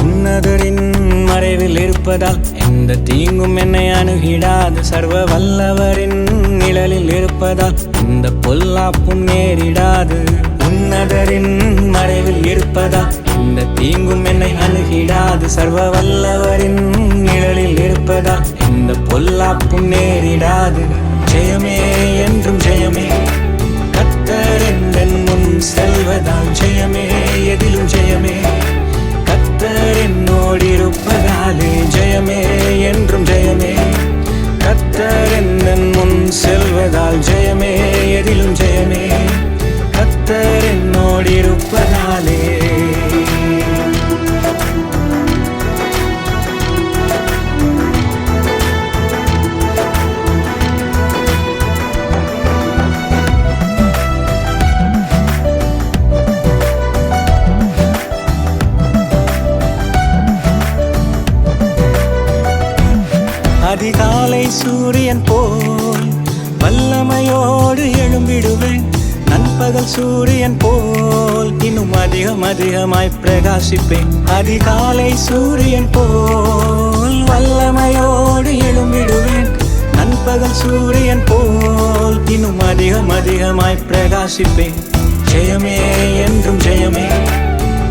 உன்னதரின் மறைவில் இருப்பதால் எந்த தீங்கும் என்னை அணுகிடாது. சர்வ வல்லவரின் நிழலில் இருப்பதால் இந்த பொல்லாப்பும் நேரிடாது. உன்னதரின் மறைவில் இருப்பதால் எந்த தீங்கும் என்னை அணுகிடாது. சர்வ வல்லவரின் நிழலில் இருப்பதால் இந்த பொல்லாப்பும் நேரிடாது. ஜெயமே என்றும் ஜெயமே, கர்த்தர் என் முன் செல்வதால் ஜெயமே, எதிலும் ஜெயமே. கர்த்தர் என்னோடிருப்பதாலே ஜெயமே என்றும் ஜெயமே. கர்த்தர் என் முன் செல்வதால் ஜெயமே, எதிலும் ஜெயமே. கர்த்தர் என்னோடிருப்பதாலே. அதிகாலை சூரியன் போல் வல்லமையோடு எழும்பிடுவேன். நண்பகல் சூரியன் போல் இன்னும் அதிகமாய் பிரகாசிப்பேன். அதிகாலை சூரியன் போல் வல்லமையோடு எழும்பிடுவேன். நண்பகல் சூரியன் போல் இன்னும் அதிகமாய் பிரகாசிப்பேன். ஜெயமே என்றும் ஜெயமே,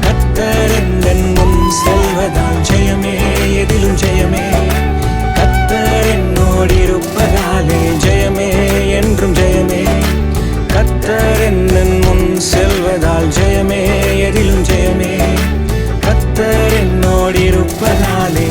கர்த்தர் என் முன் செல்வதால் ஜெயமே, எதிலும் ஜெயமே. கர்த்தர் என்னோடிருப்பதாலே ஜெயமே என்றும் ஜெயமே. கர்த்தர் என் முன் செல்வதால் ஜெயமே, எதிலும் ஜெயமே. கர்த்தர் என்னோடிருப்பதாலே.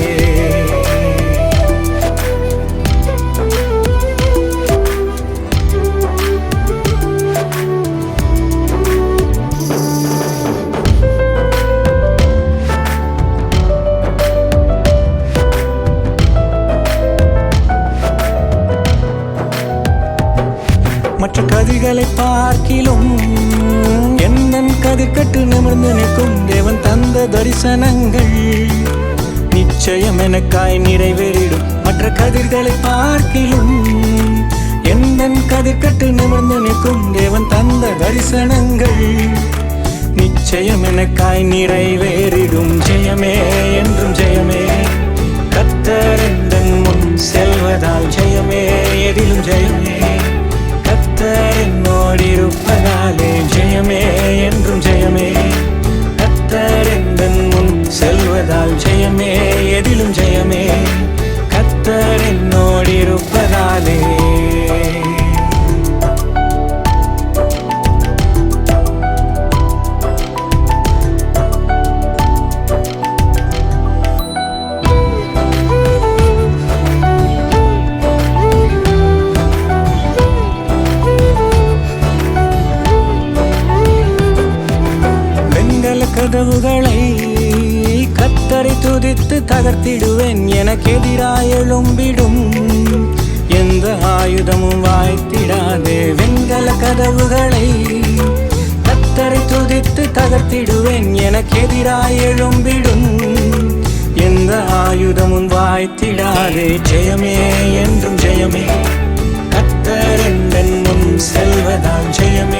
மற்ற கதிகளை பார்க்கிலும் எந்தன் கதிர்கட்டு நிமிர்ந்து நிற்கும். தேவன் தந்த தரிசனங்கள் நிச்சயம் எனக்காய் நிறைவேறிடும். மற்ற கதிர்களை பார்க்கிலும் எந்தன் கதிர்கட்டு நிமிர்ந்து நிற்கும். தேவன் தந்த தரிசனங்கள் நிச்சயம் எனக்காய் நிறைவேறிடும். ஜெயமே என்றும் ஜெயமே, கர்த்தர் என் முன் செல்வதால் ஜெயமே, எதிலும் ஜெயமே. கர்த்தர் என்னோடிருப்பதாலே ஜெயமே என்றும் ஜெயமே. கர்த்தர் என் முன் செல்வதால் ஜெயமே, எதிலும் ஜெயமே. கர்த்தர் என்னோடிருப்பதாலே. கதவுகளை கர்த்தரை துதித்து தகர்த்திடுவேன். எனக்கு எதிராய் எழும்பிடும் எந்த ஆயுதமும் வாய்த்திடாதே. வெண்கல கதவுகளை கர்த்தரை துதித்து தகர்த்திடுவேன். எனக்கு எதிராய் எழும்பிடும் எந்த ஆயுதமும் வாய்த்திடாதே. ஜெயமே என்றும் ஜெயமே, கர்த்தர் என் முன் செல்வதால் ஜெயமே,